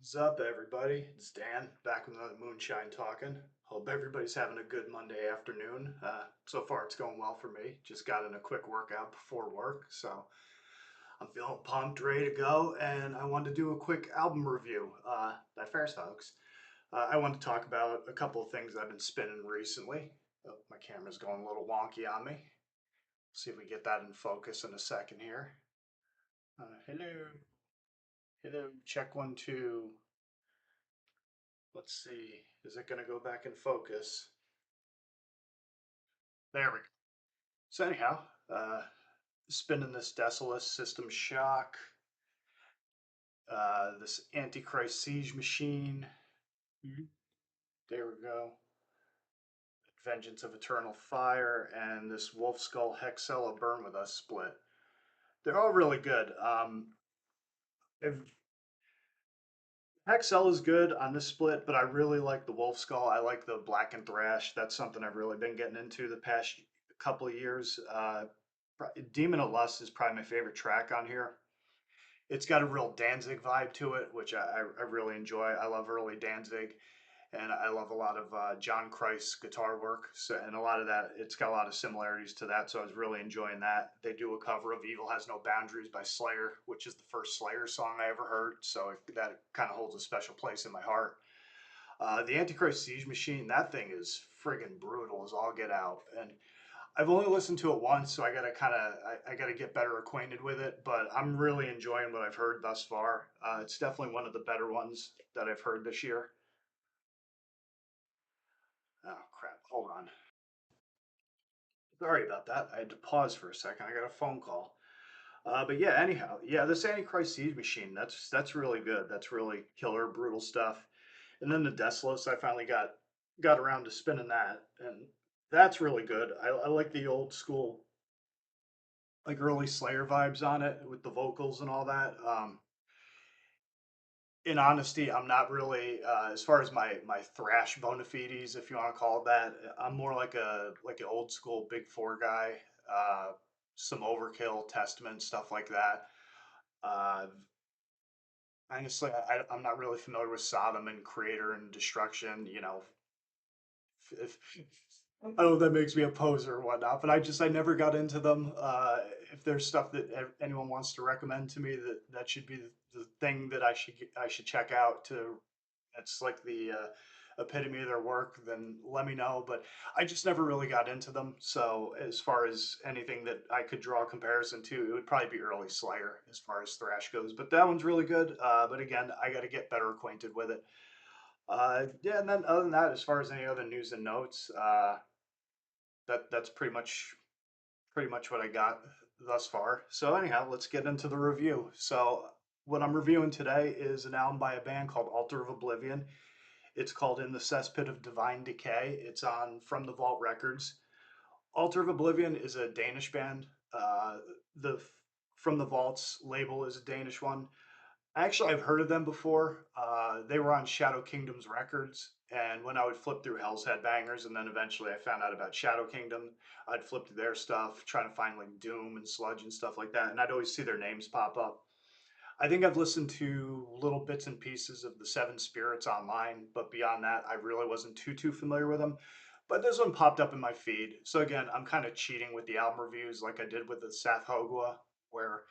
What's up, everybody? It's Dan back with another Moonshine talking. Hope everybody's having a good Monday afternoon. So far, it's going well for me. Just got in a quick workout before work, so I'm feeling pumped, ready to go. And I wanted to do a quick album review. That fair, folks. I want to talk about a couple of things I've been spinning recently. Oh, my camera's going a little wonky on me. See if we get that in focus in a second here. Hello, hello. Check 1 2. Let's see. Is it going to go back in focus? There we go. So anyhow, spinning this Desolus System Shock, this Antichrist Siege Machine. There we go. Vengeance of Eternal Fire, and this Wolf Skull Hexella Burn With Us split. They're all really good. If Hexel is good on this split, but I really like the Wolf Skull. I like the Black and Thrash. That's something I've really been getting into the past couple of years. Demon of Lust is probably my favorite track on here. It's got a real Danzig vibe to it, which I really enjoy. I love early Danzig, and I love a lot of John Christ's guitar work. So, and a lot of that, it's got a lot of similarities to that. So I was really enjoying that. They do a cover of "Evil Has No Boundaries" by Slayer, which is the first Slayer song I ever heard. So that kind of holds a special place in my heart. The Antichrist Siege Machine, that thing is friggin' brutal as all get out, and I've only listened to it once, so I gotta I gotta get better acquainted with it. But I'm really enjoying what I've heard thus far. It's definitely one of the better ones that I've heard this year. Oh crap! Hold on. Sorry about that. I had to pause for a second. I got a phone call. But yeah, anyhow, yeah, this Antichrist Siege Machine, that's really good. That's really killer, brutal stuff. And then the Desolus, I finally got around to spinning that, and that's really good. I like the old school, like early Slayer vibes on it with the vocals and all that. In honesty, I'm not really as far as my thrash bona fides, if you want to call it that. I'm more like an old school Big Four guy. Uh, some Overkill, Testament, stuff like that. Uh, Honestly, I'm not really familiar with Sodom and Creator and Destruction. You know, if I don't know if that makes me a poser or whatnot, but I never got into them. If there's stuff that anyone wants to recommend to me, that should be the thing that I should check out to. It's like the epitome of their work. Then let me know. But I just never really got into them. So as far as anything that I could draw a comparison to, it would probably be early Slayer as far as thrash goes. But that one's really good. But again, I got to get better acquainted with it. Yeah, and then other than that, as far as any other news and notes, that's pretty much what I got thus far. So anyhow, let's get into the review. So what I'm reviewing today is an album by a band called Altar of Oblivion. It's called In the Cesspit of Divine Decay. It's on From the Vault Records. Altar of Oblivion is a Danish band. The From the Vaults label is a Danish one. Actually, I've heard of them before. They were on Shadow Kingdom's records, and when I would flip through Hell's Headbangers, and then eventually I found out about Shadow Kingdom, I'd flip through their stuff, trying to find like Doom and Sludge and stuff like that, and I'd always see their names pop up. I think I've listened to little bits and pieces of the Seven Spirits online, but beyond that, I really wasn't too familiar with them. But this one popped up in my feed, so again, I'm kind of cheating with the album reviews, like I did with the Saf Hogwa, where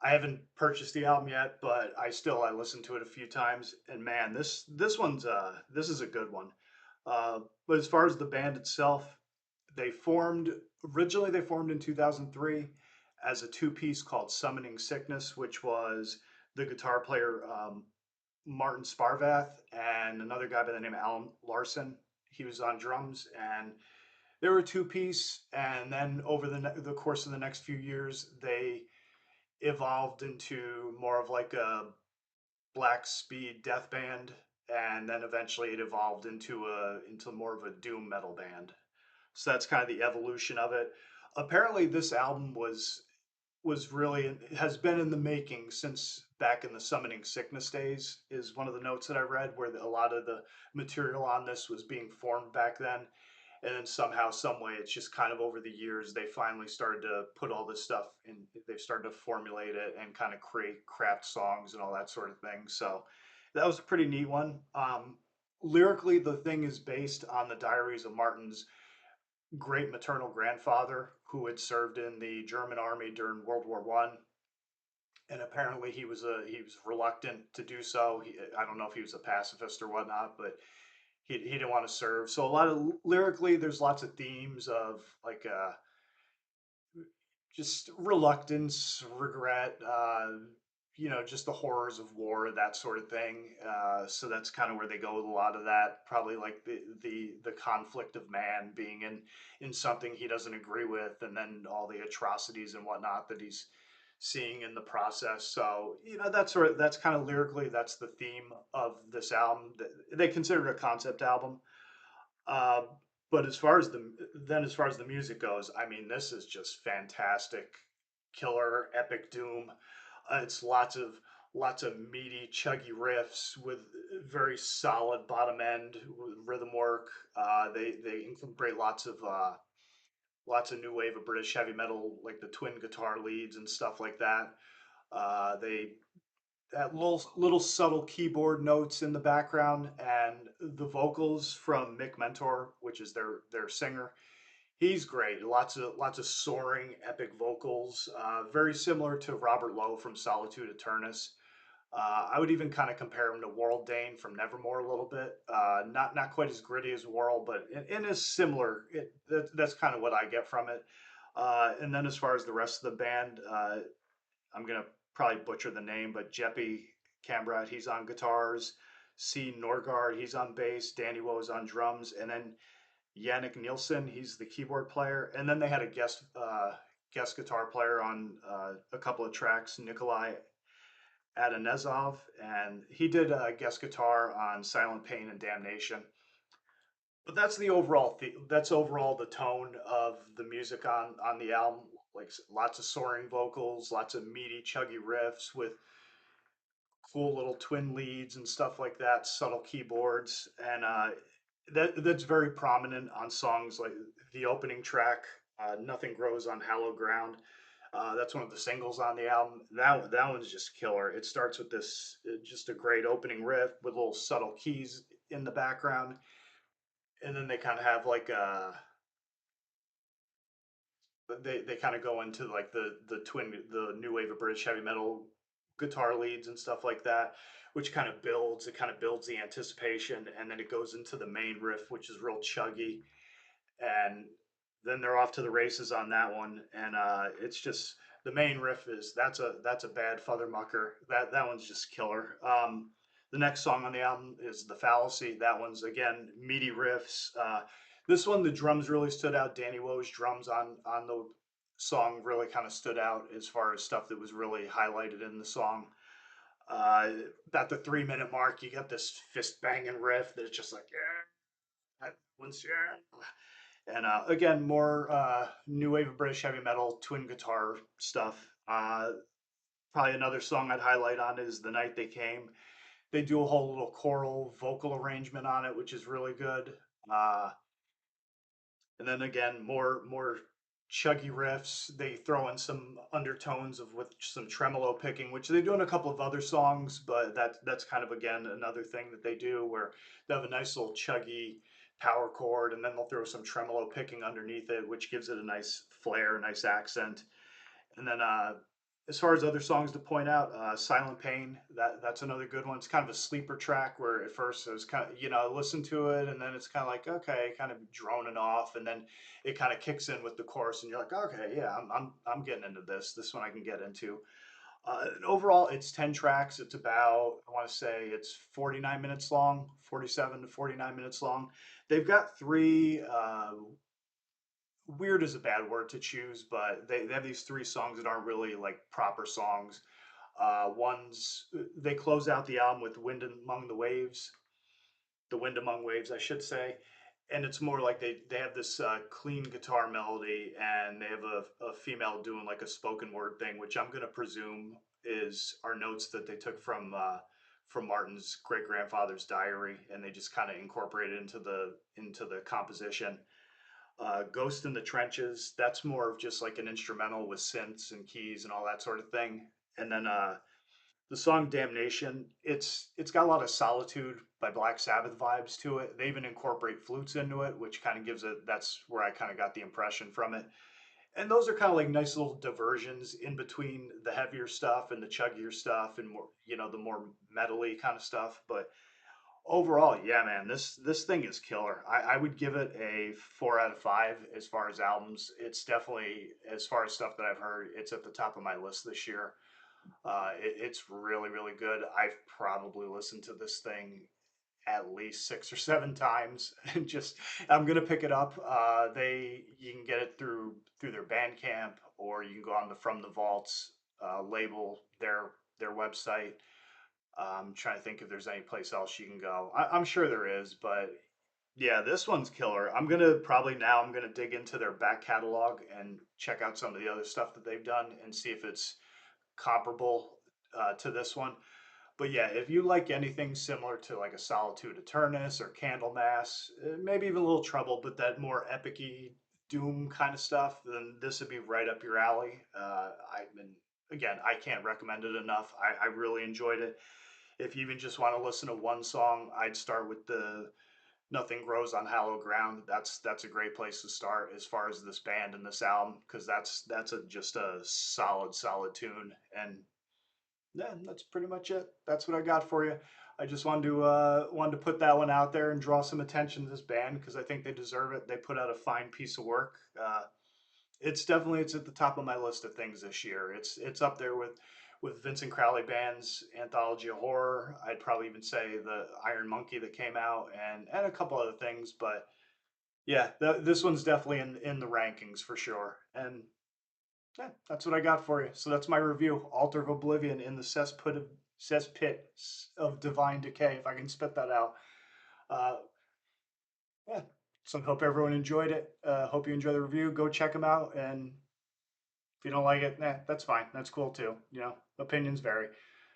I haven't purchased the album yet, but I listened to it a few times, and man, this is a good one. But as far as the band itself, they formed they formed in 2003 as a two-piece called Summoning Sickness, which was the guitar player Martin Sparvath and another guy by the name of Alan Larson. He was on drums, and they were a two-piece. And then over the course of the next few years, they evolved into more of like a black speed death band, and then eventually it evolved into more of a doom metal band. So that's kind of the evolution of it. Apparently, this album was really has been in the making since back in the Summoning Sickness days. Is one of the notes that I read where a lot of the material on this was being formed back then, and then somehow some way it's just kind of over the years they finally started to put all this stuff in. They've started to formulate it and kind of create craft songs and all that sort of thing. So that was a pretty neat one. Lyrically, the thing is based on the diaries of Martin's great maternal grandfather, who had served in the German army during World War I, and apparently he was reluctant to do so. I don't know if he was a pacifist or whatnot, but he didn't want to serve. So a lot of lyrically, there's lots of themes of like just reluctance, regret, just the horrors of war, that sort of thing. So that's kind of where they go with a lot of that. Probably like the conflict of man being in something he doesn't agree with, and then all the atrocities and whatnot that he's seeing in the process. So that's kind of lyrically that's the theme of this album. They consider it a concept album. Uh, but as far as the music goes, I mean, this is just fantastic, killer, epic doom. It's lots of meaty, chuggy riffs with very solid bottom end with rhythm work. They incorporate lots of new wave of British heavy metal, like the twin guitar leads and stuff like that. They that little subtle keyboard notes in the background, and the vocals from Mick Mentor, which is their singer. He's great. Lots of soaring, epic vocals. Very similar to Robert Lowe from Solitude Aeturnus. I would even kind of compare him to Warl Dane from Nevermore a little bit. Not quite as gritty as Warl, but in a similar. That's kind of what I get from it. And then as far as the rest of the band, I'm gonna probably butcher the name, but Jeppy Cambrat, he's on guitars. C. Norgard, he's on bass. Danny Woe's on drums, and then Yannick Nielsen, he's the keyboard player. And then they had a guest guitar player on a couple of tracks, Nikolai Adanezov, and he did guest guitar on Silent Pain and Damnation. But that's overall the tone of the music on the album. Like lots of soaring vocals, lots of meaty, chuggy riffs with cool little twin leads and stuff like that, subtle keyboards, and that's very prominent on songs like the opening track, "Nothing Grows on Hallowed Ground." That's one of the singles on the album. That one's just killer. It starts with this just a great opening riff with little subtle keys in the background, and then they kind of have like they kind of go into like the new wave of British heavy metal guitar leads and stuff like that, which kind of builds the anticipation, and then it goes into the main riff, which is real chuggy, and then they're off to the races on that one, and it's just the main riff is that's a bad father mucker. That one's just killer. The next song on the album is The Fallacy. That one's again meaty riffs. This one, the drums really stood out. Danny Woe's drums on the song really kind of stood out as far as stuff that was really highlighted in the song. About the 3 minute mark, you got this fist banging riff that's just like yeah, that one's yeah. And again, more new wave of British heavy metal, twin guitar stuff. Probably another song I'd highlight on is The Night They Came. They do a whole little choral vocal arrangement on it, which is really good. Uh, and then again, more chuggy riffs. They throw in some undertones of with some tremolo picking, which they do in a couple of other songs, but that's kind of again another thing that they do where they have a nice little chuggy power chord, and then they'll throw some tremolo picking underneath it, which gives it a nice flair, nice accent. And then as far as other songs to point out, Silent Pain, that's another good one. It's kind of a sleeper track where at first it was kind of, listen to it and then it's kind of like, okay, kind of droning off. And then it kind of kicks in with the chorus and you're like, okay, yeah, I'm getting into this. This one I can get into. Overall, it's 10 tracks. It's about, I want to say it's 49 minutes long, 47 to 49 minutes long. They've got three weird is a bad word to choose, but they have these three songs that aren't really like proper songs. One's they close out the album with "Wind Among the Waves," the "Wind Among Waves," I should say, and it's more like they have this clean guitar melody, and they have a female doing like a spoken word thing, which I'm gonna presume is are notes that they took from Martin's great grandfather's diary, and they just kind of incorporated into the composition. Ghost in the Trenches, that's more of just like an instrumental with synths and keys and all that sort of thing. And then The song Damnation, it's got a lot of Solitude by Black Sabbath vibes to it. They even incorporate flutes into it, which kind of gives it, that's where I kind of got the impression from it. And those are kind of like nice little diversions in between the heavier stuff and the chuggier stuff and more, the more metally kind of stuff. But overall, yeah, man, this thing is killer. I would give it a 4 out of 5 as far as albums. It's definitely, as far as stuff that I've heard, it's at the top of my list this year. It's really, really good. I've probably listened to this thing at least 6 or 7 times. And just, I'm gonna pick it up. You can get it through their Bandcamp, or you can go on the From the Vaults label, their website. I'm trying to think if there's any place else you can go. I'm sure there is, but yeah, this one's killer. I'm gonna dig into their back catalog and check out some of the other stuff that they've done and see if it's comparable to this one. But yeah, if you like anything similar to like a Solitude Aeturnus or Candlemass, maybe even a little Trouble, but that more epicy doom kind of stuff, then this would be right up your alley. Again, I can't recommend it enough. I really enjoyed it. If you even just want to listen to one song, I'd start with the Nothing Grows on Hallowed Ground. That's a great place to start as far as this band and this album, because just a solid tune. And yeah, that's pretty much it. That's what I got for you. I just wanted to put that one out there and draw some attention to this band because I think they deserve it. They put out a fine piece of work. It's at the top of my list of things this year. It's up there with Vincent Crowley Band's Anthology of Horror. I'd probably even say the Iron Monkey that came out, and a couple other things. But yeah, this one's definitely in the rankings for sure. And yeah, that's what I got for you. So that's my review. Altar of Oblivion in the Cesspit of Divine Decay, if I can spit that out. Uh, yeah. So I hope everyone enjoyed it. Hope you enjoy the review. Go check them out. And if you don't like it, that's fine. That's cool too. Opinions vary.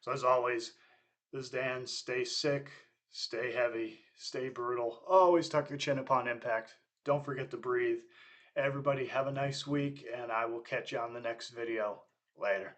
So as always, this is Dan. Stay sick, stay heavy, stay brutal. Always tuck your chin upon impact. Don't forget to breathe. Everybody have a nice week, and I will catch you on the next video. Later.